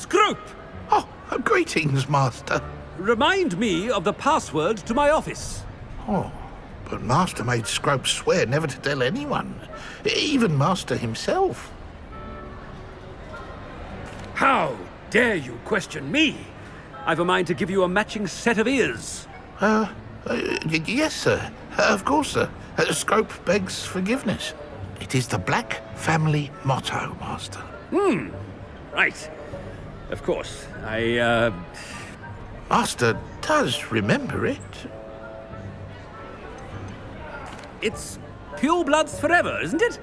Scrope! Oh, greetings, Master. Remind me of the password to my office. Oh, but Master made Scrope swear never to tell anyone, even Master himself. How dare you question me? I've a mind to give you a matching set of ears. Yes, sir. Of course, sir. Scrope begs forgiveness. It is the Black family motto, Master. Right. Of course. Master does remember it. It's pure bloods forever, isn't it?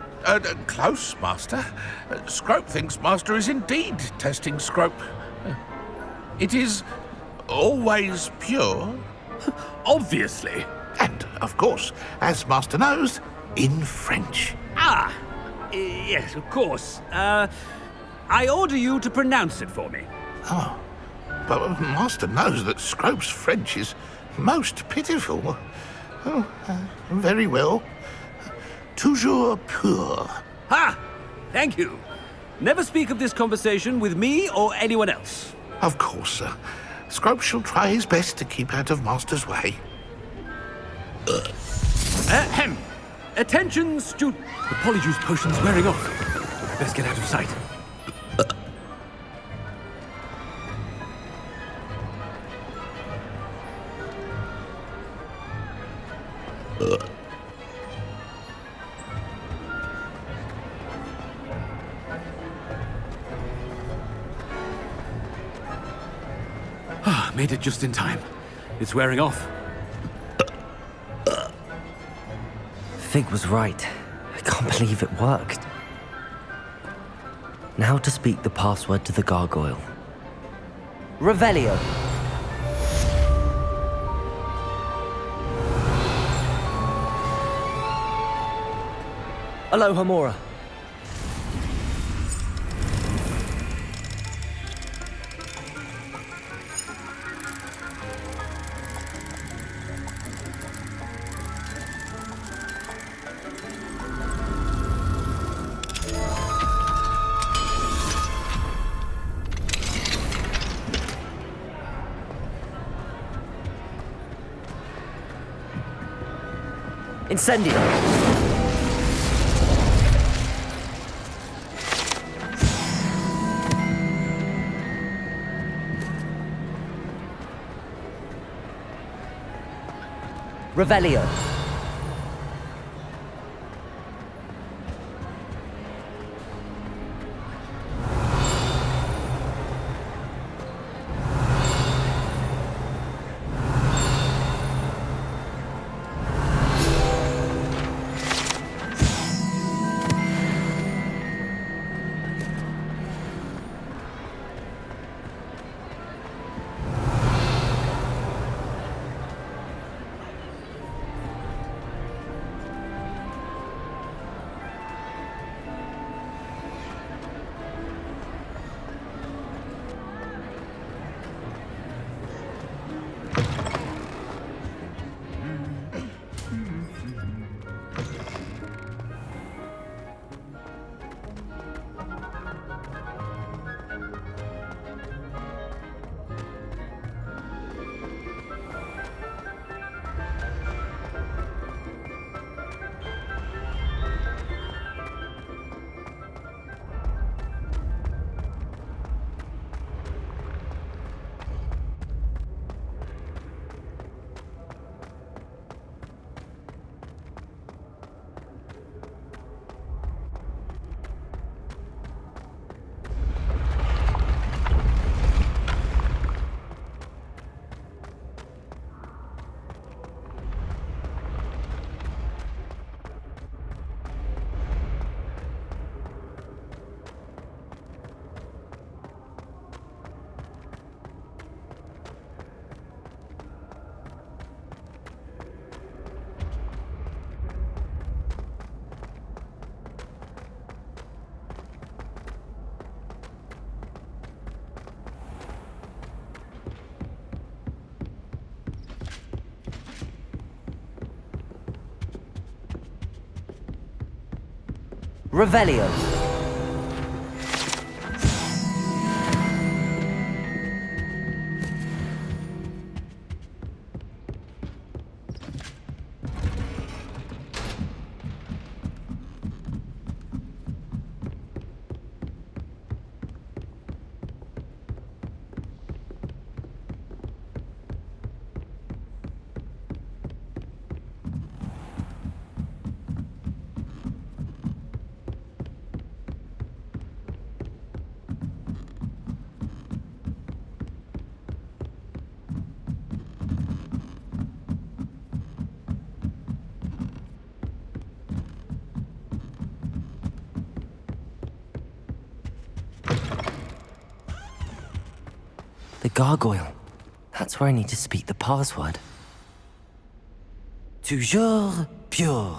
Close, Master. Scrope thinks Master is indeed testing Scrope. It is always pure. Obviously. And, of course, as Master knows, in French. Yes, of course. I order you to pronounce it for me. Oh, but Master knows that Scrope's French is most pitiful. Oh, very well. Toujours pur. Ha! Thank you. Never speak of this conversation with me or anyone else. Of course, sir. Scrope shall try his best to keep out of Master's way. Ahem. Attention, student. The polyjuice potion's wearing off. Best get out of sight. Made it just in time. It's wearing off. Fig was right. I can't believe it worked. Now to speak the password to the gargoyle. Revelio. Aloha Mora. Incendio. Revelio. Revelio. The gargoyle. That's where I need to speak the password. Toujours pure.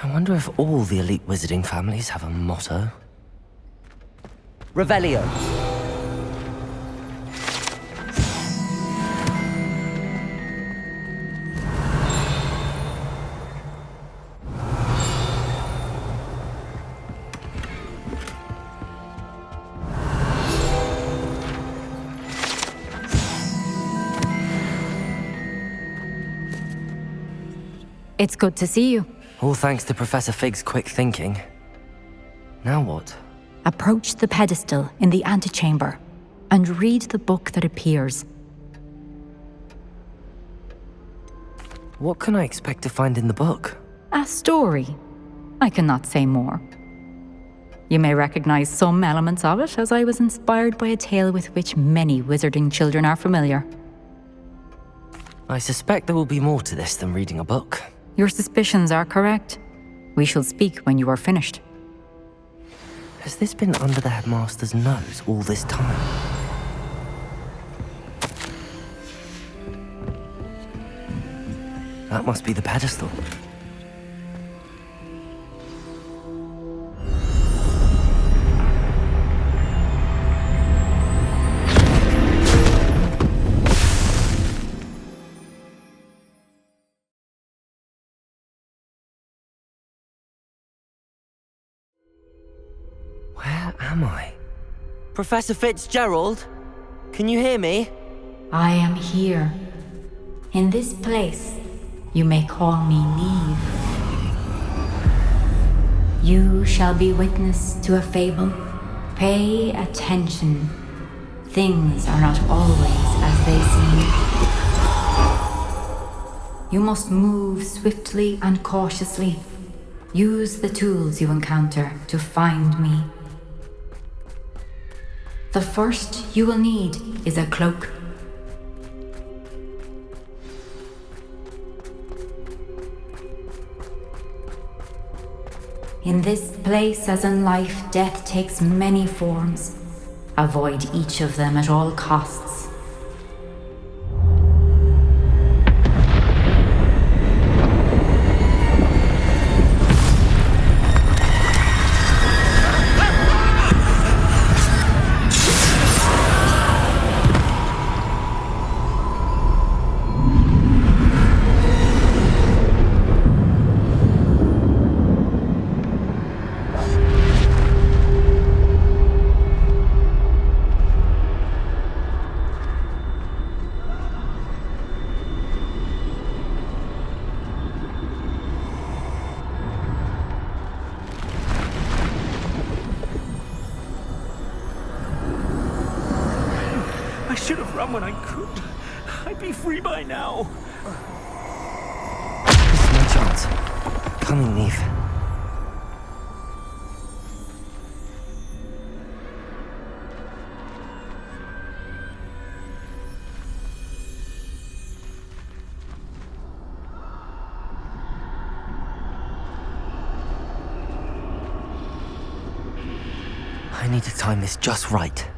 I wonder if all the elite wizarding families have a motto. Revelio. It's good to see you. All thanks to Professor Fig's quick thinking. Now what? Approach the pedestal in the antechamber and read the book that appears. What can I expect to find in the book? A story. I cannot say more. You may recognize some elements of it, as I was inspired by a tale with which many wizarding children are familiar. I suspect there will be more to this than reading a book. Your suspicions are correct. We shall speak when you are finished. Has this been under the headmaster's nose all this time? That must be the pedestal. Where am I? Professor Fitzgerald? Can you hear me? I am here. In this place, you may call me Neve. You shall be witness to a fable. Pay attention. Things are not always as they seem. You must move swiftly and cautiously. Use the tools you encounter to find me. The first you will need is a cloak. In this place, as in life, death takes many forms. Avoid each of them at all costs. I should have run when I could. I'd be free by now. This is my chance. Coming, Neve. I need to time this just right.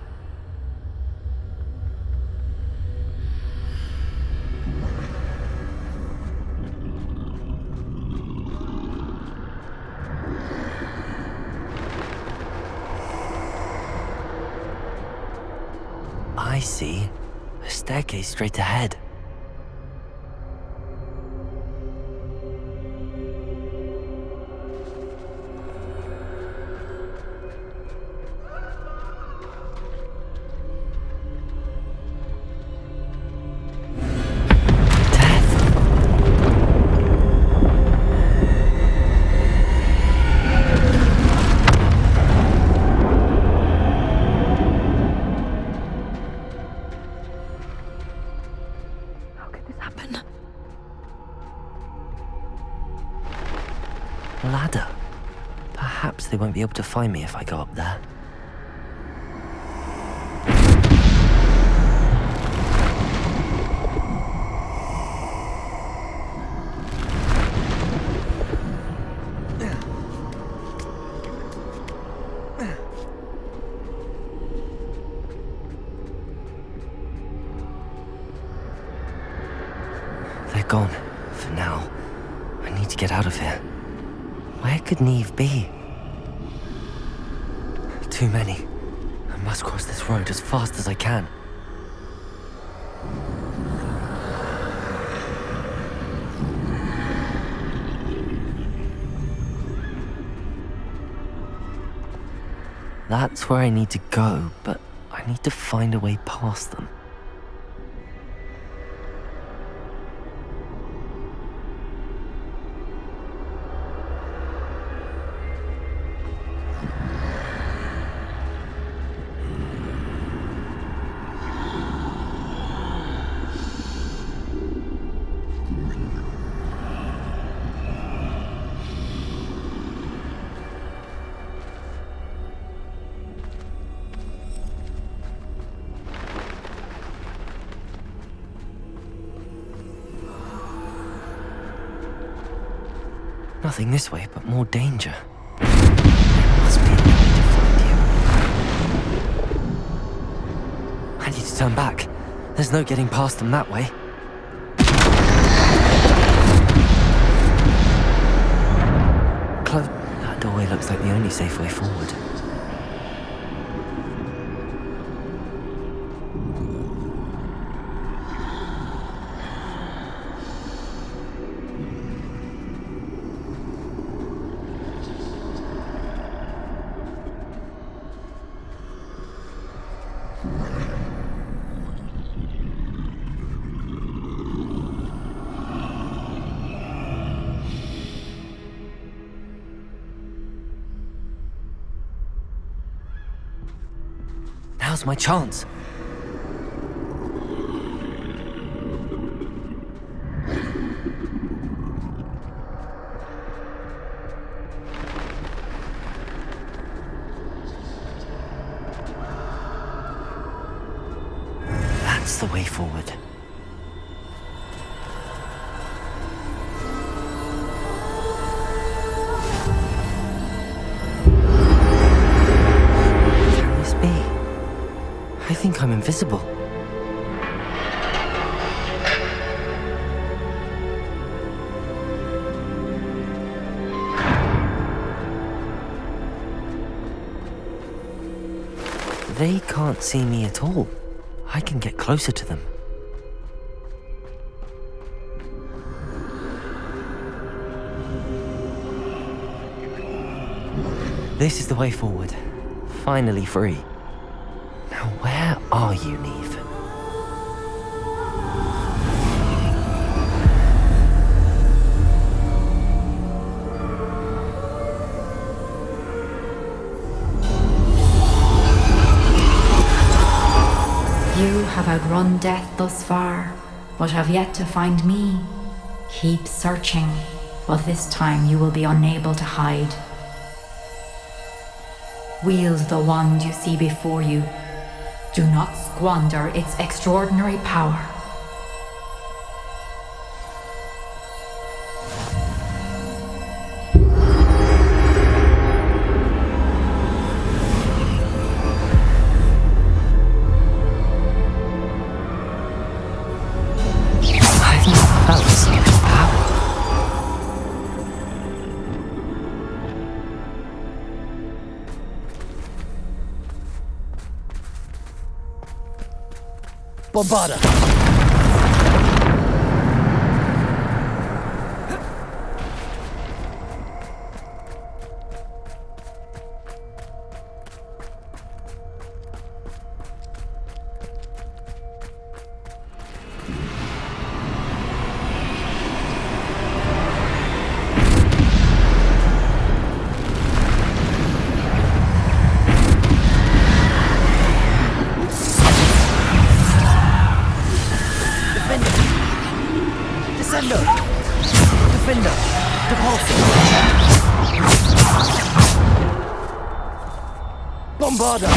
I see. A staircase straight ahead. Ladder. Perhaps they won't be able to find me if I go up there. gone. For now. I need to get out of here. Where could Neve be? Too many. I must cross this road as fast as I can. That's where I need to go, but I need to find a way past them. Nothing this way, but more danger. There must be a way to find you. I need to turn back. There's no getting past them that way. That doorway looks like the only safe way forward. Now's my chance. That's the way forward. Can this be? I think I'm invisible. They can't see me at all. I can get closer to them. This is the way forward. Finally free. Now where are you, Neve? You have outrun death thus far, but have yet to find me. Keep searching, but this time you will be unable to hide. Wield the wand you see before you. Do not squander its extraordinary power. I've never felt so much power. Bombarda! Descendo! Defender! Repulsor! Bombarda!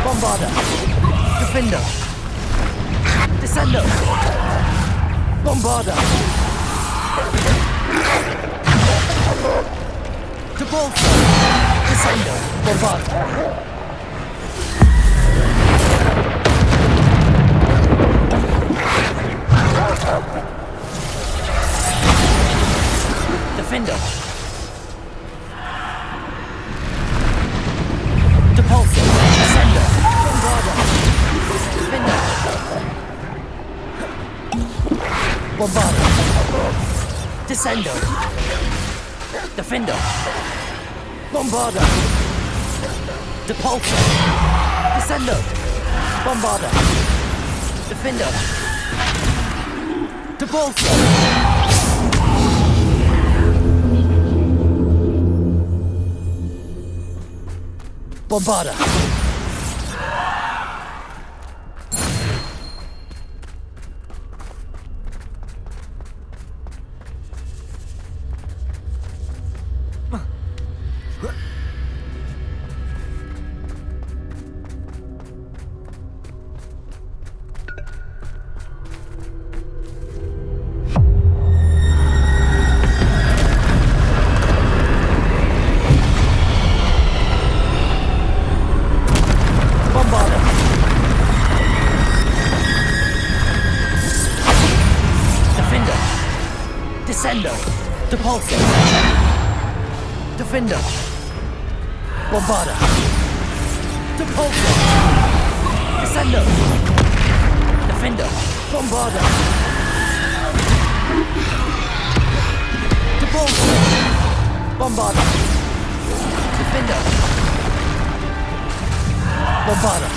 Bombarda. Defender. Descendo. Bombarda. Depulso. Descendo. Bombarda. Defender. Depulso. Descendo. Bombarda. Defender. Bombarda. Descendo. Defender. Bombarda. Depulso. Descendo. Bombarda. Defender. Depulso. Bombarda. Descendo. Depulso. Defender. Bombarda. Depulso. Descendo. Defender. Bombarda. Depulso. Bombarda. Defender. Bombarda.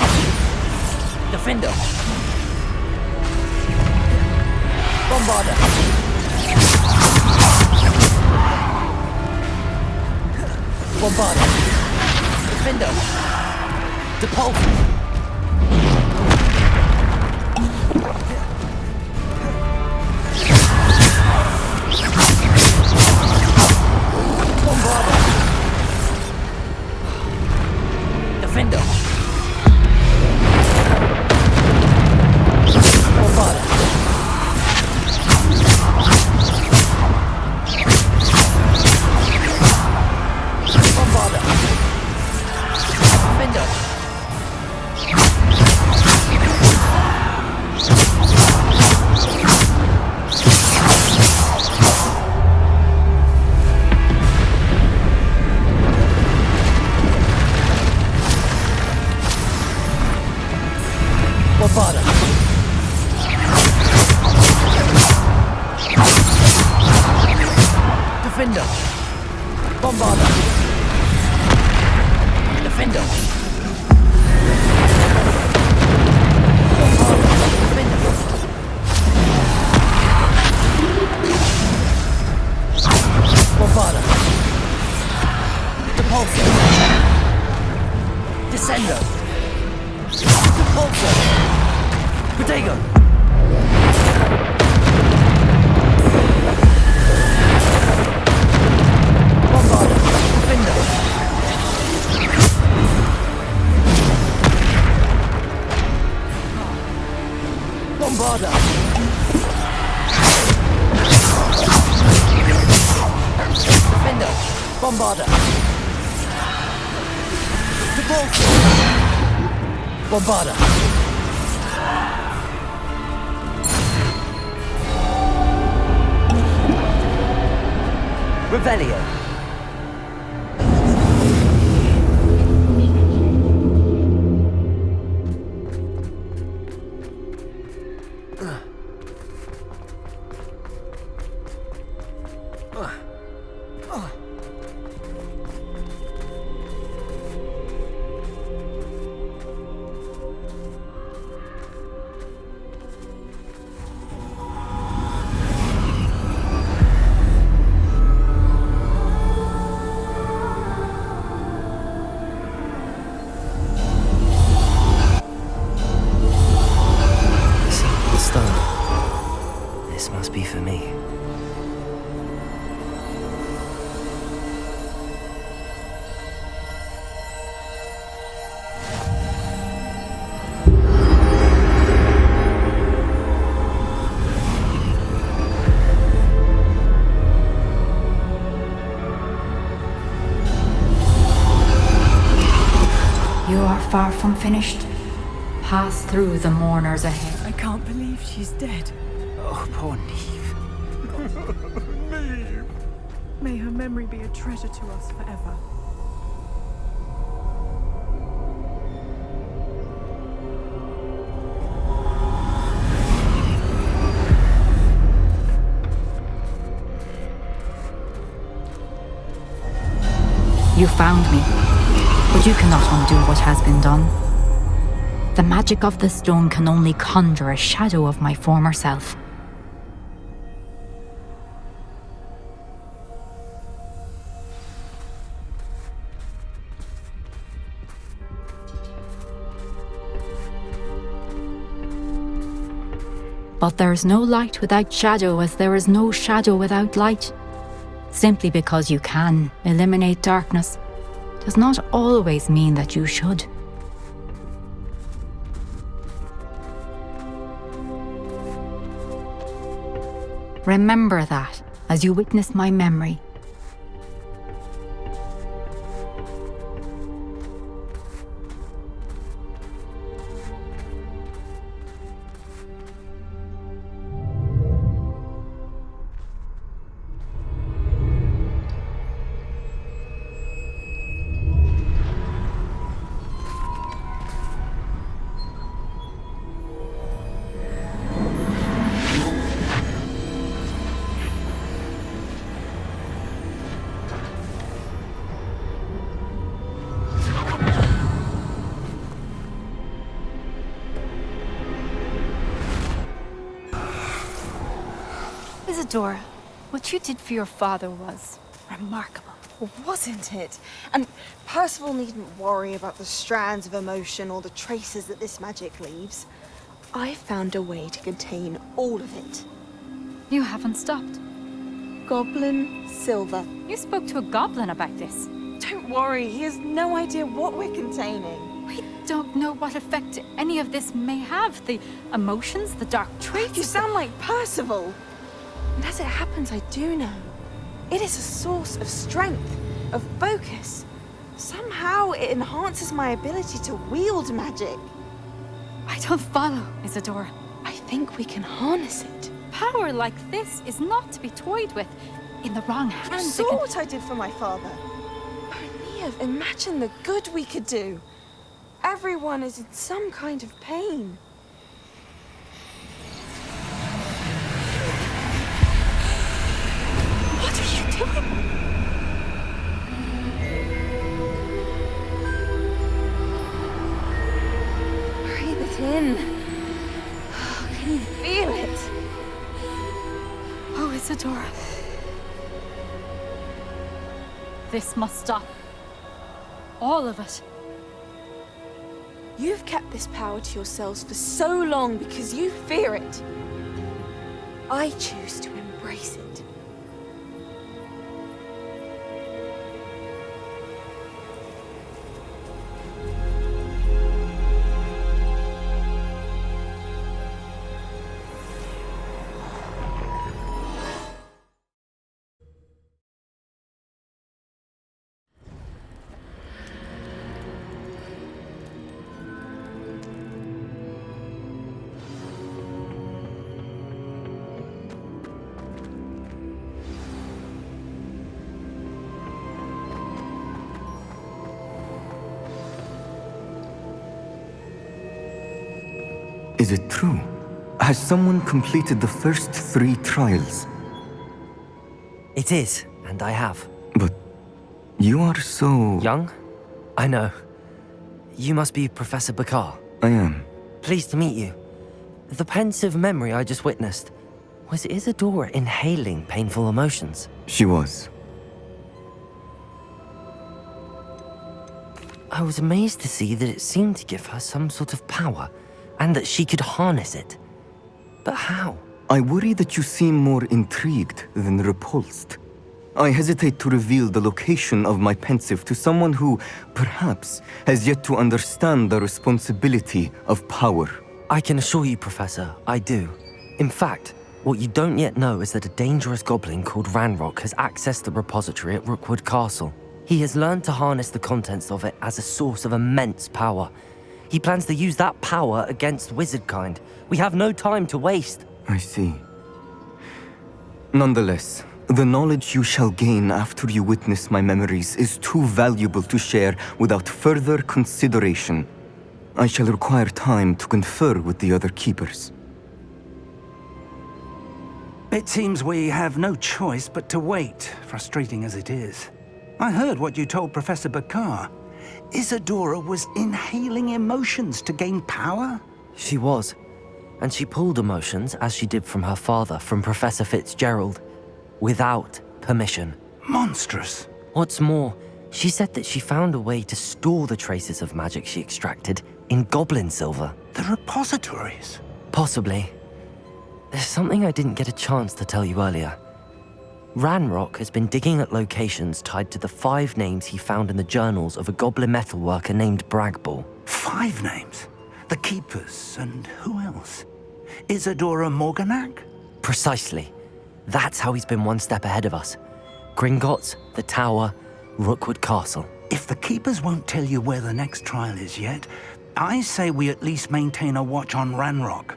Defender. Bombarda. Bombarda. Defender. Depulso. Bombarda. Defender. Bombarda. Bombarda. Defender. Bombarda. Defender. Bombarda. Defender. Bombarda. Defender. Bombarda. Depulso. Descendo. Depulso. Protego. Bombarda. Defender. Bombarda. Defender. Bombarda. Depulso. Bombarda. Revelio. This must be for me. often finished, pass through the mourners ahead. I can't believe she's dead. Oh, poor Neve. May her memory be a treasure to us forever. You found me, but you cannot undo what has been done. The magic of the stone can only conjure a shadow of my former self. But there is no light without shadow, as there is no shadow without light. Simply because you can eliminate darkness does not always mean that you should. Remember that as you witness my memory. Isadora, what you did for your father was remarkable. Wasn't it? And Percival needn't worry about the strands of emotion or the traces that this magic leaves. I found a way to contain all of it. You haven't stopped. Goblin Silver. You spoke to a goblin about this. Don't worry, he has no idea what we're containing. We don't know what effect any of this may have. The emotions, the dark traits. You sound like Percival. And as it happens, I do know. It is a source of strength, of focus. Somehow it enhances my ability to wield magic. I don't follow, Isadora. I think we can harness it. Power like this is not to be toyed with. In the wrong You hands, saw what I did for my father. Oh, Neve, imagine the good we could do. Everyone is in some kind of pain. What are you doing? Breathe it in. Can you feel it? Oh, Isadora. This must stop. All of it. You've kept this power to yourselves for so long because you fear it. I choose to embrace it. Is it true? Has someone completed the first 3 trials? It is, and I have. But you are so... Young? I know. You must be Professor Bakar. I am. Pleased to meet you. The pensive memory I just witnessed, was Isadora inhaling painful emotions? She was. I was amazed to see that it seemed to give her some sort of power, and that she could harness it. But how? I worry that you seem more intrigued than repulsed. I hesitate to reveal the location of my pensive to someone who, perhaps, has yet to understand the responsibility of power. I can assure you, Professor, I do. In fact, what you don't yet know is that a dangerous goblin called Ranrock has accessed the repository at Rookwood Castle. He has learned to harness the contents of it as a source of immense power. He plans to use that power against wizardkind. We have no time to waste. I see. Nonetheless, the knowledge you shall gain after you witness my memories is too valuable to share without further consideration. I shall require time to confer with the other keepers. It seems we have no choice but to wait, frustrating as it is. I heard what you told Professor Bakar. Isadora was inhaling emotions to gain power? She was. And she pulled emotions, as she did from her father, from Professor Fitzgerald, without permission. Monstrous. What's more, she said that she found a way to store the traces of magic she extracted in goblin silver. The repositories? Possibly. There's something I didn't get a chance to tell you earlier. Ranrock has been digging at locations tied to the 5 names he found in the journals of a goblin metalworker named Bragball. 5 names? The Keepers, and who else? Isadora Morganac? Precisely. That's how he's been one step ahead of us. Gringotts, the Tower, Rookwood Castle. If the Keepers won't tell you where the next trial is yet, I say we at least maintain a watch on Ranrock.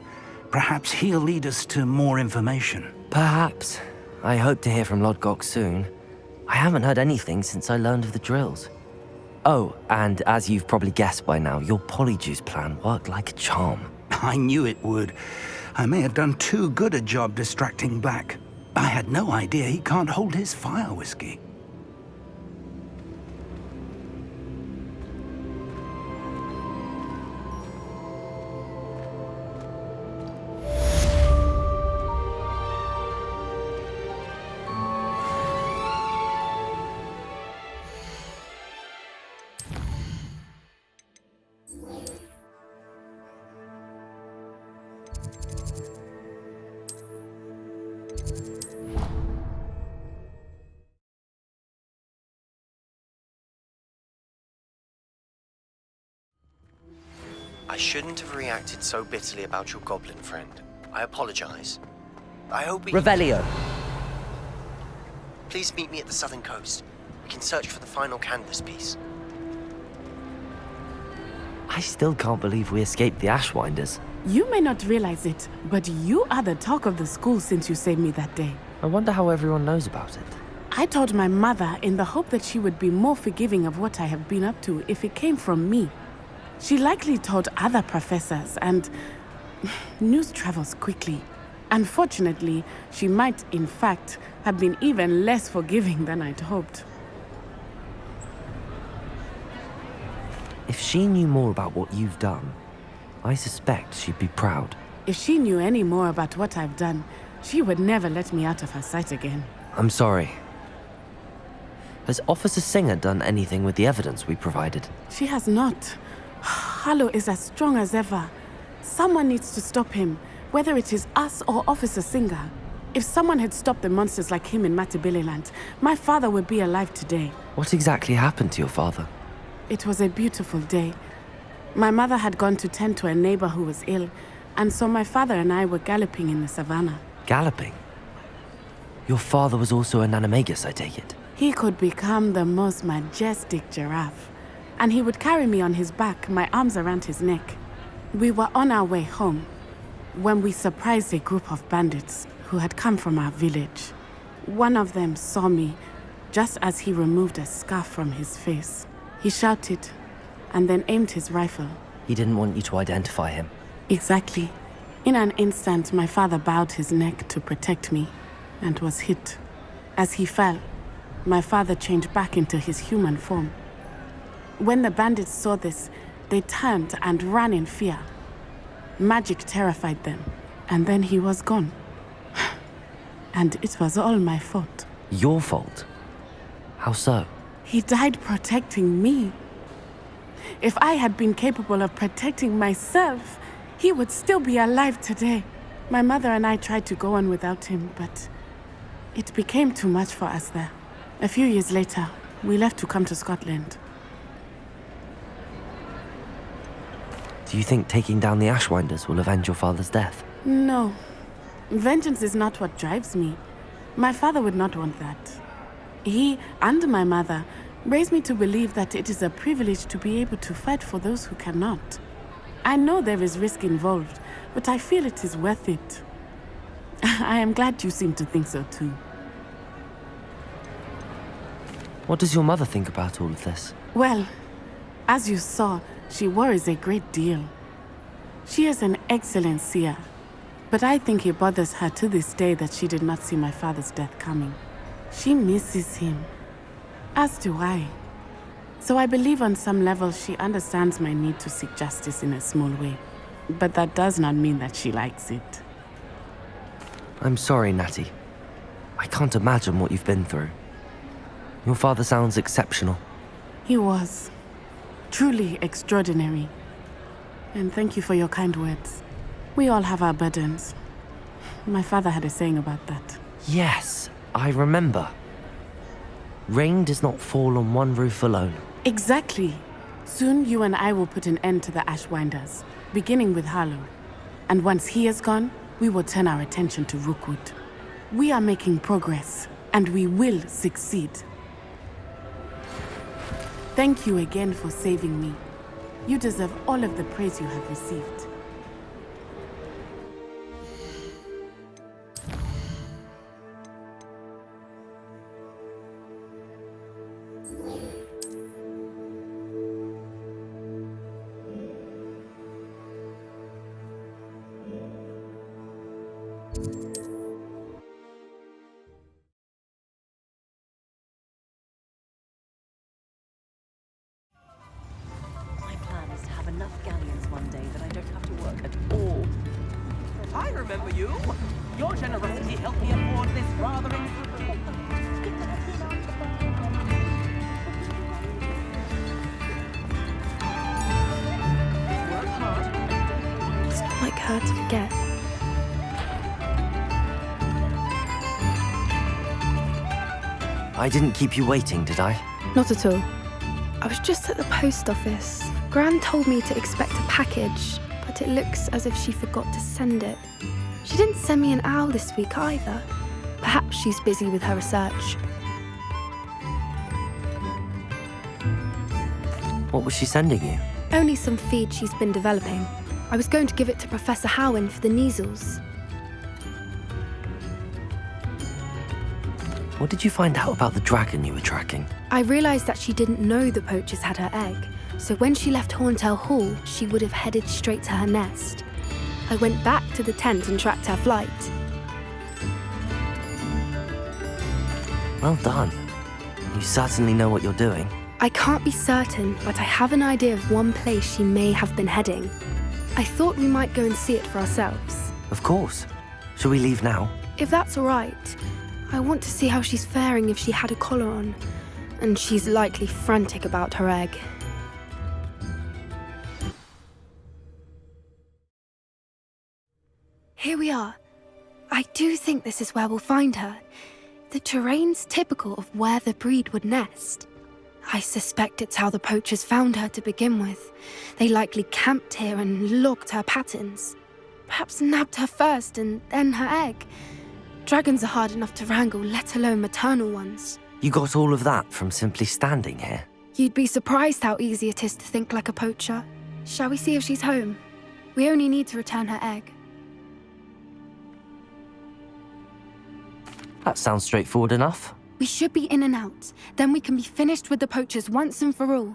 Perhaps he'll lead us to more information. Perhaps. I hope to hear from Lodgok soon. I haven't heard anything since I learned of the drills. Oh, and as you've probably guessed by now, your Polyjuice plan worked like a charm. I knew it would. I may have done too good a job distracting Black. I had no idea he can't hold his fire whiskey. I shouldn't have reacted so bitterly about your goblin friend. I apologize. I hope we... Revelio. Please meet me at the southern coast. We can search for the final canvas piece. I still can't believe we escaped the Ashwinders. You may not realize it, but you are the talk of the school since you saved me that day. I wonder how everyone knows about it. I told my mother in the hope that she would be more forgiving of what I have been up to if it came from me. She likely told other professors, and news travels quickly. Unfortunately, she might, in fact, have been even less forgiving than I'd hoped. If she knew more about what you've done, I suspect she'd be proud. If she knew any more about what I've done, she would never let me out of her sight again. I'm sorry. Has Officer Singer done anything with the evidence we provided? She has not. Harlow is as strong as ever. Someone needs to stop him, whether it is us or Officer Singer. If someone had stopped the monsters like him in Matabeleland, my father would be alive today. What exactly happened to your father? It was a beautiful day. My mother had gone to tend to a neighbor who was ill, and so my father and I were galloping in the savannah. Galloping? Your father was also an animagus, I take it? He could become the most majestic giraffe, and he would carry me on his back, my arms around his neck. We were on our way home when we surprised a group of bandits who had come from our village. One of them saw me just as he removed a scarf from his face. He shouted and then aimed his rifle. He didn't want you to identify him. Exactly. In an instant, my father bowed his neck to protect me and was hit. As he fell, my father changed back into his human form. When the bandits saw this, they turned and ran in fear. Magic terrified them, and then he was gone. And it was all my fault. Your fault? How so? He died protecting me. If I had been capable of protecting myself, he would still be alive today. My mother and I tried to go on without him, but it became too much for us there. A few years later, we left to come to Scotland. Do you think taking down the Ashwinders will avenge your father's death? No. Vengeance is not what drives me. My father would not want that. He and my mother raised me to believe that it is a privilege to be able to fight for those who cannot. I know there is risk involved, but I feel it is worth it. I am glad you seem to think so too. What does your mother think about all of this? Well, as you saw, she worries a great deal. She is an excellent seer, but I think it bothers her to this day that she did not see my father's death coming. She misses him, as do I. So I believe on some level she understands my need to seek justice in a small way. But that does not mean that she likes it. I'm sorry, Natty. I can't imagine what you've been through. Your father sounds exceptional. He was. Truly extraordinary. And thank you for your kind words. We all have our burdens. My father had a saying about that. Yes, I remember. Rain does not fall on one roof alone. Exactly. Soon you and I will put an end to the Ashwinders, beginning with Harlow. And once he is gone, we will turn our attention to Rookwood. We are making progress, and we will succeed. Thank you again for saving me. You deserve all of the praise you have received. My plan is to have enough galleons one day that I don't have to work at all. I remember you. Your generosity helped me afford this rather Work hard. It's not like her to forget. I didn't keep you waiting, did I? Not at all. I was just at the post office. Gran told me to expect a package, but it looks as if she forgot to send it. She didn't send me an owl this week either. Perhaps she's busy with her research. What was she sending you? Only some feed she's been developing. I was going to give it to Professor Howen for the measles. What did you find out about the dragon you were tracking? I realised that she didn't know the poachers had her egg, so when she left Horntail Hall, she would have headed straight to her nest. I went back to the tent and tracked her flight. Well done. You certainly know what you're doing. I can't be certain, but I have an idea of one place she may have been heading. I thought we might go and see it for ourselves. Of course. Shall we leave now? If that's all right. I want to see how she's faring if she had a collar on. And she's likely frantic about her egg. Here we are. I do think this is where we'll find her. The terrain's typical of where the breed would nest. I suspect it's how the poachers found her to begin with. They likely camped here and logged her patterns. Perhaps nabbed her first and then her egg. Dragons are hard enough to wrangle, let alone maternal ones. You got all of that from simply standing here? You'd be surprised how easy it is to think like a poacher. Shall we see if she's home? We only need to return her egg. That sounds straightforward enough. We should be in and out. Then we can be finished with the poachers once and for all.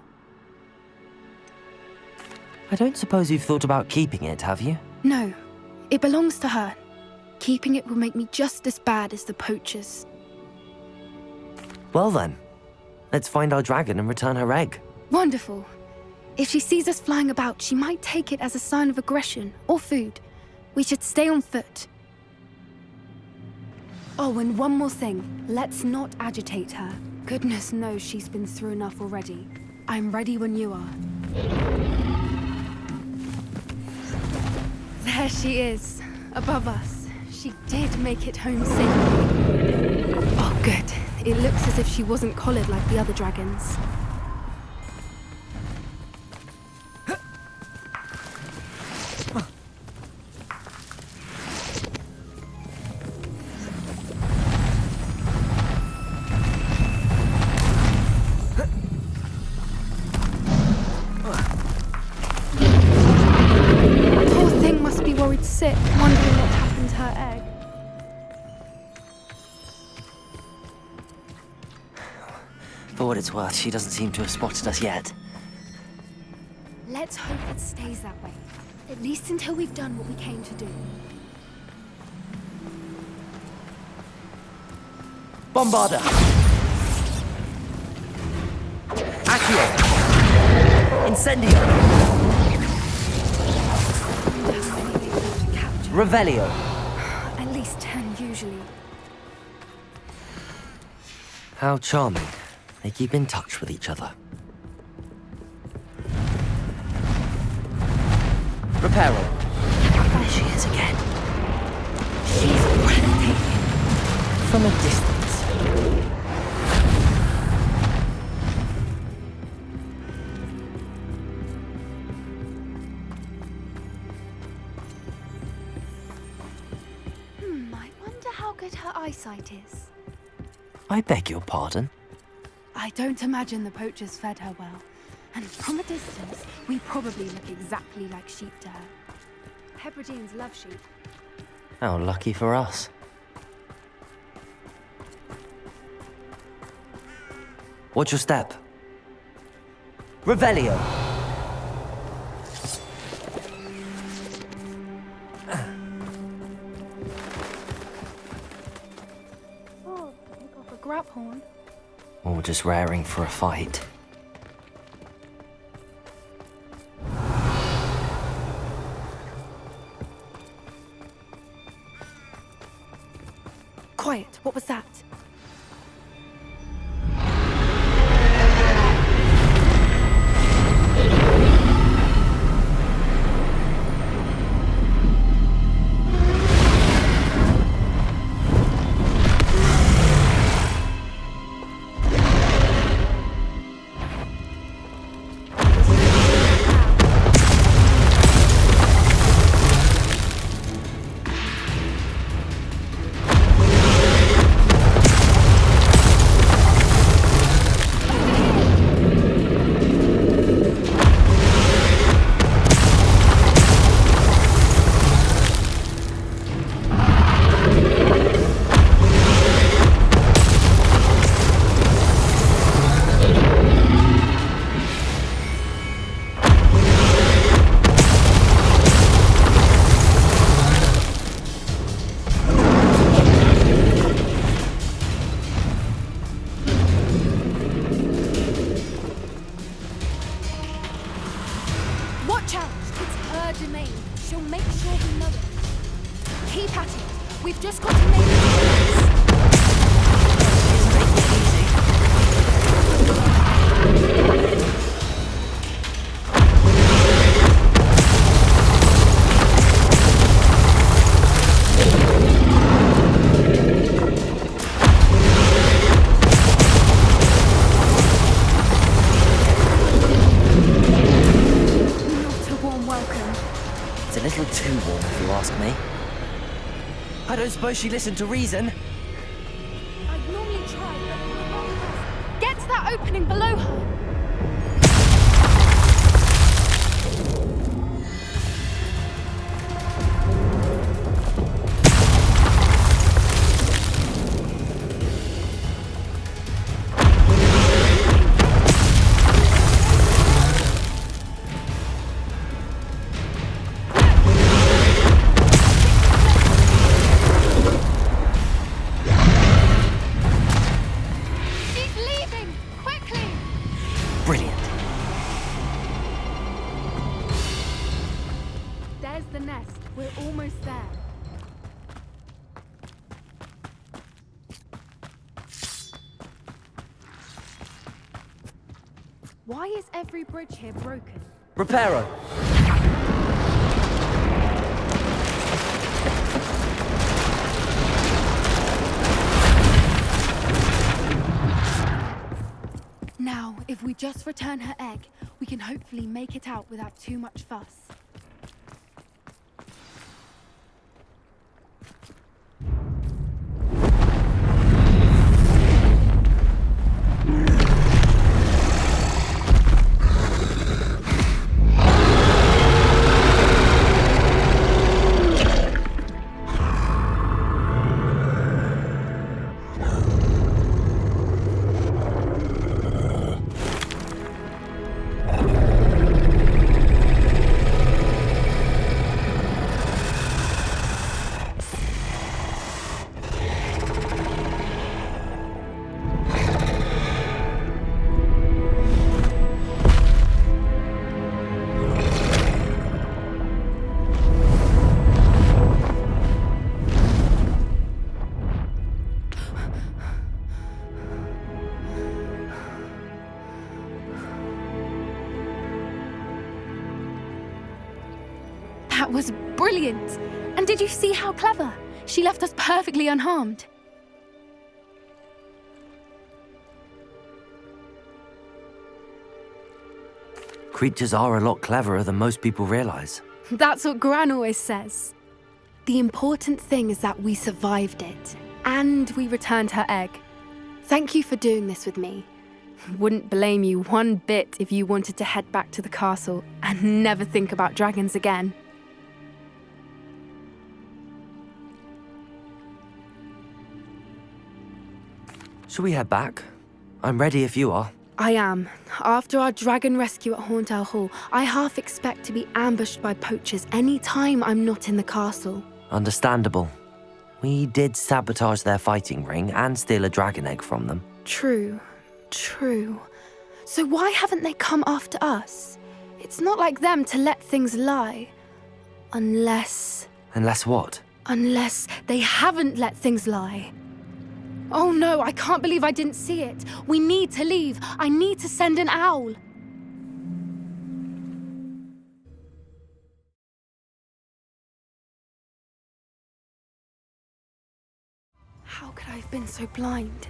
I don't suppose you've thought about keeping it, have you? No. It belongs to her. Keeping it will make me just as bad as the poachers. Well then, let's find our dragon and return her egg. Wonderful. If she sees us flying about, she might take it as a sign of aggression or food. We should stay on foot. Oh, and one more thing. Let's not agitate her. Goodness knows she's been through enough already. I'm ready when you are. There she is, above us. She did make it home safely. Oh, good. It looks as if she wasn't collared like the other dragons. For what it's worth, she doesn't seem to have spotted us yet. Let's hope it stays that way. At least until we've done what we came to do. Bombarda! Accio! Incendio! Revelio! At least 10 usually. How charming. They keep in touch with each other. Reparo. There she is again. She's breathtaking. From a distance. I wonder how good her eyesight is. I beg your pardon? I don't imagine the poachers fed her well. And from a distance, we probably look exactly like sheep to her. Hebrideans love sheep. How lucky for us. Watch your step. Revelio! Oh, pick off a grab horn. Or just raring for a fight. Quiet, what was that? Watch out! It's her domain. She'll make sure we know it. Keep at it. We've just got to make it to the nest. It's a little too warm, if you ask me. I don't suppose she listened to reason. I'd normally try, but get to that opening below her. Brilliant. There's the nest. We're almost there. Why is every bridge here broken? Reparo. Now, if we just return her egg, we can hopefully make it out without too much fuss. That was brilliant. And did you see how clever? She left us perfectly unharmed. Creatures are a lot cleverer than most people realize. That's what Gran always says. The important thing is that we survived it, and we returned her egg. Thank you for doing this with me. Wouldn't blame you one bit if you wanted to head back to the castle and never think about dragons again. Shall we head back? I'm ready if you are. I am. After our dragon rescue at Hauntel Hall, I half expect to be ambushed by poachers any time I'm not in the castle. Understandable. We did sabotage their fighting ring and steal a dragon egg from them. True. So why haven't they come after us? It's not like them to let things lie. Unless what? Unless they haven't let things lie. Oh no, I can't believe I didn't see it. We need to leave. I need to send an owl. How could I have been so blind?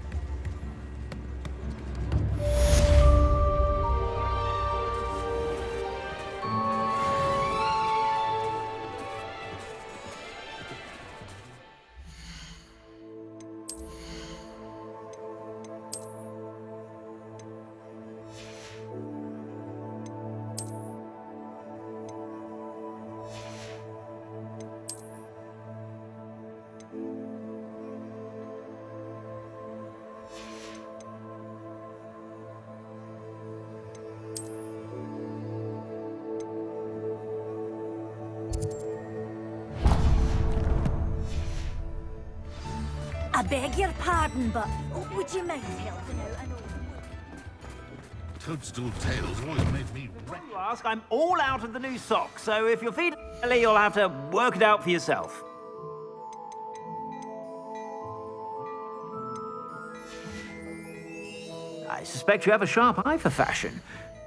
I beg your pardon, but would you mind helping out an old... Toadstool tails always made me... Before you ask, I'm all out of the new socks, so if you're feeling silly, you'll have to work it out for yourself. I suspect you have a sharp eye for fashion.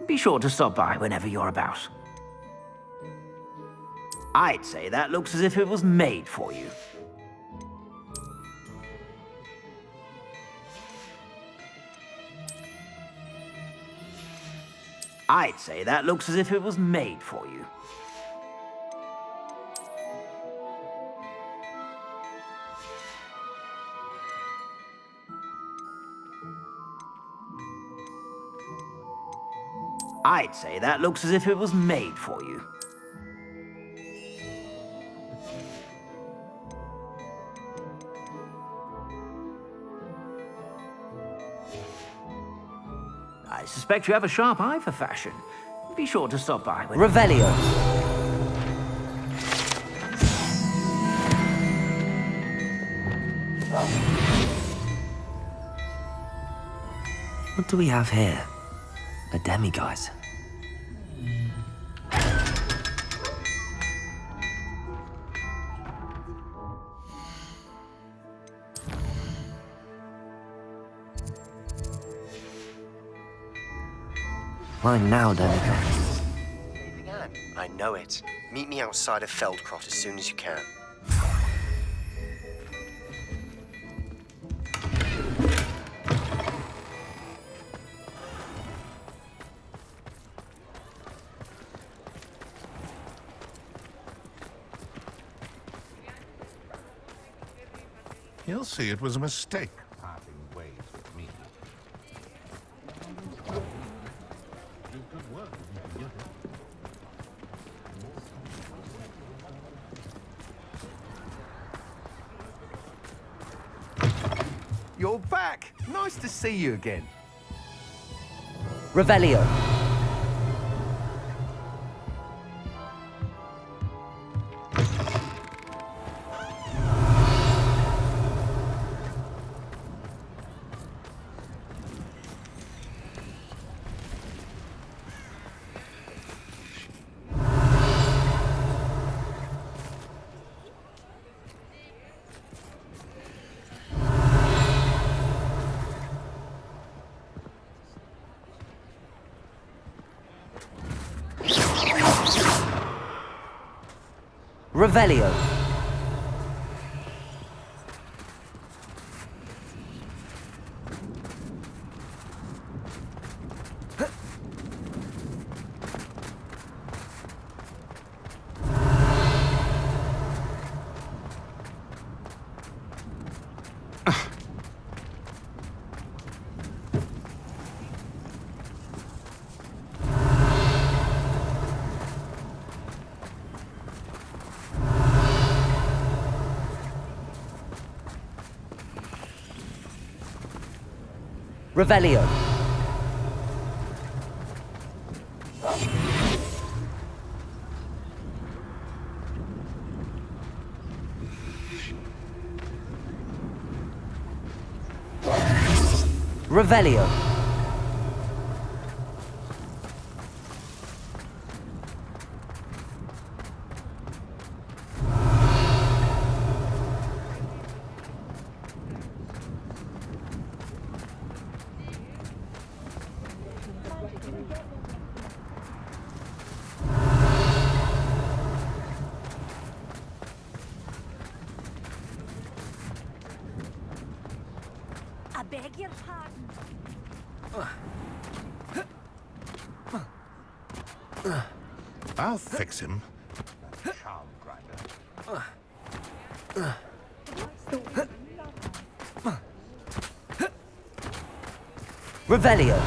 Be sure to stop by whenever you're about. I'd say that looks as if it was made for you. I'd say that looks as if it was made for you. I'd say that looks as if it was made for you. I suspect you have a sharp eye for fashion. Be sure to stop by when... Revelio. What do we have here? A demiguise. Fine now, demiguise. I know it. Meet me outside of Feldcroft as soon as you can. He'll see it was a mistake parting ways with me. Do good work. You're back! Nice to see you again. Revelio. Revelio. Revelio. Revelio. I beg your pardon. I'll fix him. Revelio.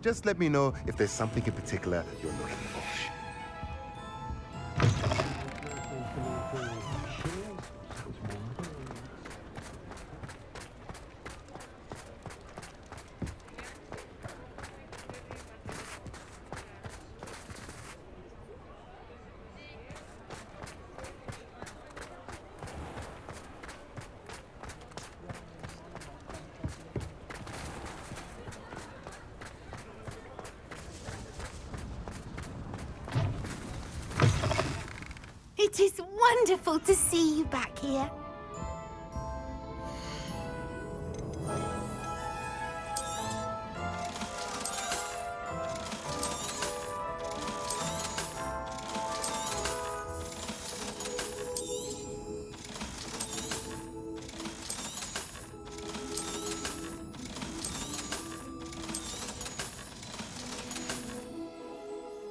Just let me know if there's something in particular you're looking for. It is wonderful to see you back here.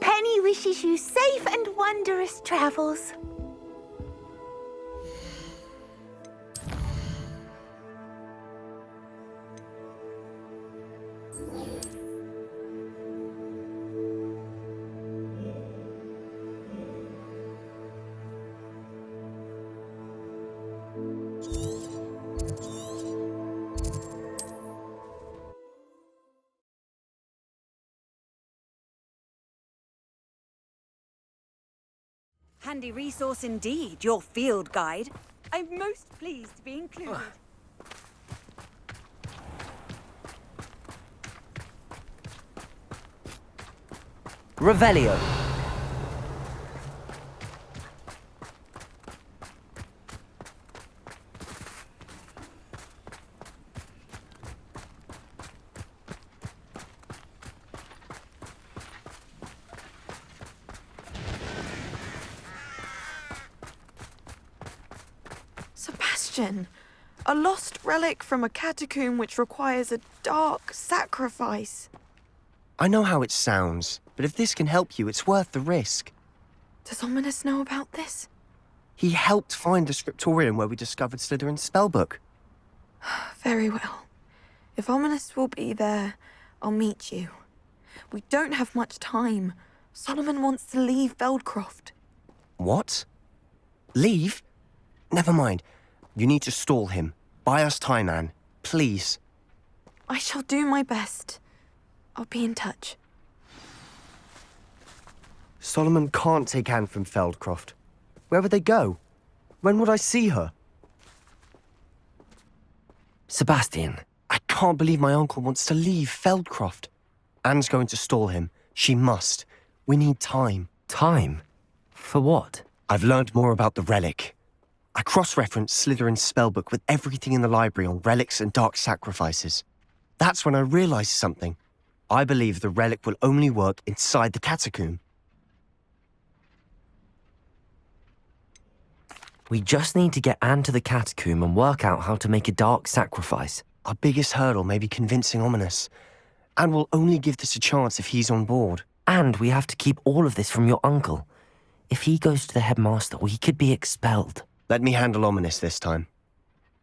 Penny wishes you safe and wondrous travels. Handy resource indeed, your field guide. I'm most pleased to be included. Revelio. Sebastian, a lost relic from a catacomb which requires a dark sacrifice. I know how it sounds, but if this can help you, it's worth the risk. Does Ominous know about this? He helped find the scriptorium where we discovered Slytherin's spellbook. Very well. If Ominous will be there, I'll meet you. We don't have much time. Solomon wants to leave Feldcroft. What? Leave? Never mind. You need to stall him. Buy us time, Anne. Please. I shall do my best. I'll be in touch. Solomon can't take Anne from Feldcroft. Where would they go? When would I see her? Sebastian. I can't believe my uncle wants to leave Feldcroft. Anne's going to stall him. She must. We need time. Time? For what? I've learned more about the relic. I cross-referenced Slytherin's spellbook with everything in the library on relics and dark sacrifices. That's when I realized something. I believe the relic will only work inside the catacomb. We just need to get Anne to the catacomb and work out how to make a dark sacrifice. Our biggest hurdle may be convincing Ominous. Anne will only give this a chance if he's on board. And we have to keep all of this from your uncle. If he goes to the headmaster, we could be expelled. Let me handle Ominous this time.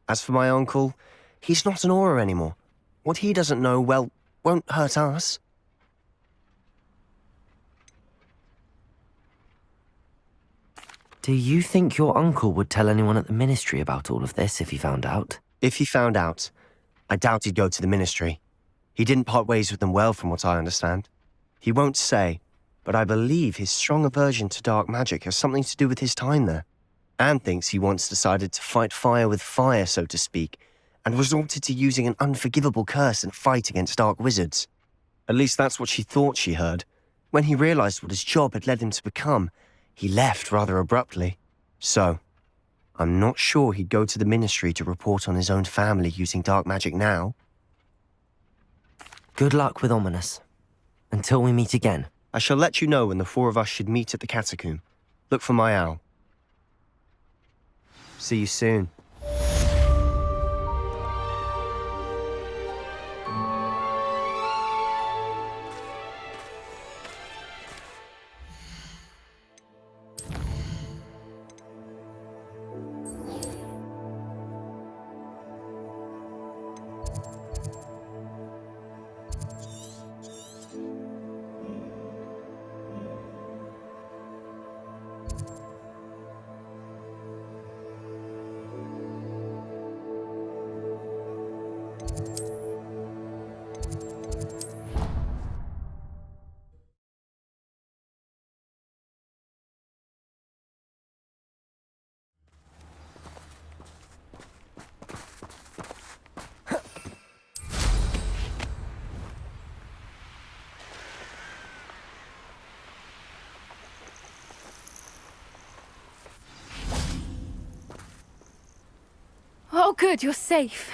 As for my uncle, he's not an Auror anymore. What he doesn't know, well, won't hurt us. Do you think your uncle would tell anyone at the ministry about all of this if he found out? If he found out, I doubt he'd go to the ministry. He didn't part ways with them well, from what I understand. He won't say, but I believe his strong aversion to dark magic has something to do with his time there. Anne thinks he once decided to fight fire with fire, so to speak, and resorted to using an unforgivable curse in a fight against dark wizards. At least that's what she thought she heard. When he realized what his job had led him to become, he left rather abruptly. So, I'm not sure he'd go to the ministry to report on his own family using dark magic now. Good luck with Ominous. Until we meet again. I shall let you know when the four of us should meet at the catacomb. Look for my owl. See you soon. Oh, good, you're safe.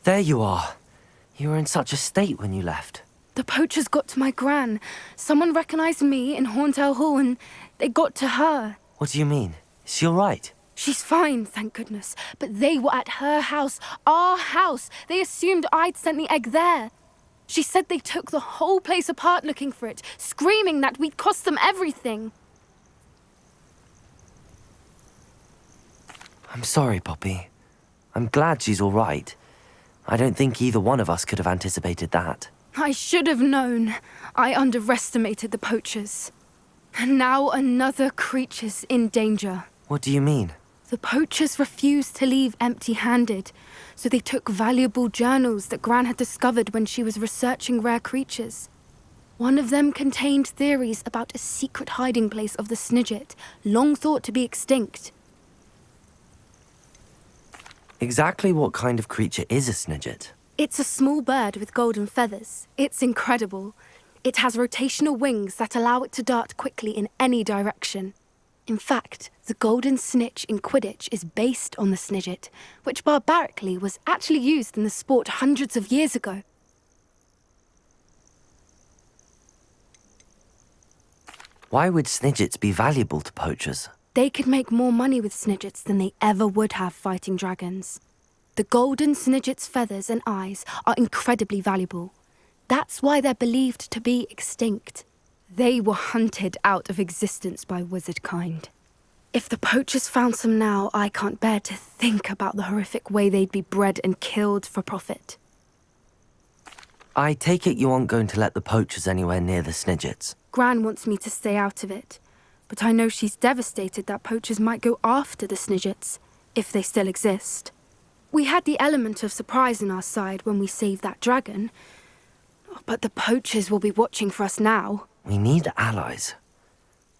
There you are. You were in such a state when you left. The poachers got to my gran. Someone recognized me in Horntail Hall and they got to her. What do you mean? Is she all right? She's fine, thank goodness. But they were at her house, our house. They assumed I'd sent the egg there. She said they took the whole place apart looking for it, screaming that we'd cost them everything. I'm sorry, Poppy. I'm glad she's all right. I don't think either one of us could have anticipated that. I should have known. I underestimated the poachers. And now another creature's in danger. What do you mean? The poachers refused to leave empty-handed, so they took valuable journals that Gran had discovered when she was researching rare creatures. One of them contained theories about a secret hiding place of the Snidget, long thought to be extinct. Exactly what kind of creature is a Snidget? It's a small bird with golden feathers. It's incredible. It has rotational wings that allow it to dart quickly in any direction. In fact, the golden snitch in Quidditch is based on the Snidget, which barbarically was actually used in the sport hundreds of years ago. Why would Snidgets be valuable to poachers? They could make more money with Snidgets than they ever would have fighting dragons. The golden Snidget's feathers and eyes are incredibly valuable. That's why they're believed to be extinct. They were hunted out of existence by wizard kind. If the poachers found some now, I can't bear to think about the horrific way they'd be bred and killed for profit. I take it you aren't going to let the poachers anywhere near the Snidgets. Gran wants me to stay out of it. But I know she's devastated that poachers might go after the Snidgets, if they still exist. We had the element of surprise on our side when we saved that dragon. But the poachers will be watching for us now. We need allies.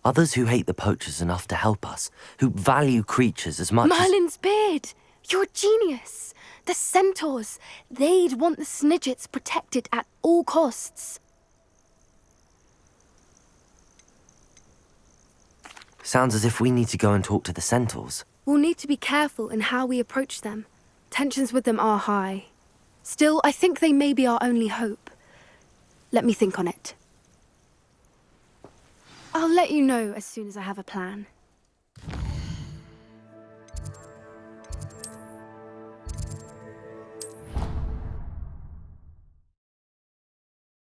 Others who hate the poachers enough to help us, who value creatures as much as... Merlin's beard! You're a genius! The centaurs! They'd want the Snidgets protected at all costs. Sounds as if we need to go and talk to the centaurs. We'll need to be careful in how we approach them. Tensions with them are high. Still, I think they may be our only hope. Let me think on it. I'll let you know as soon as I have a plan.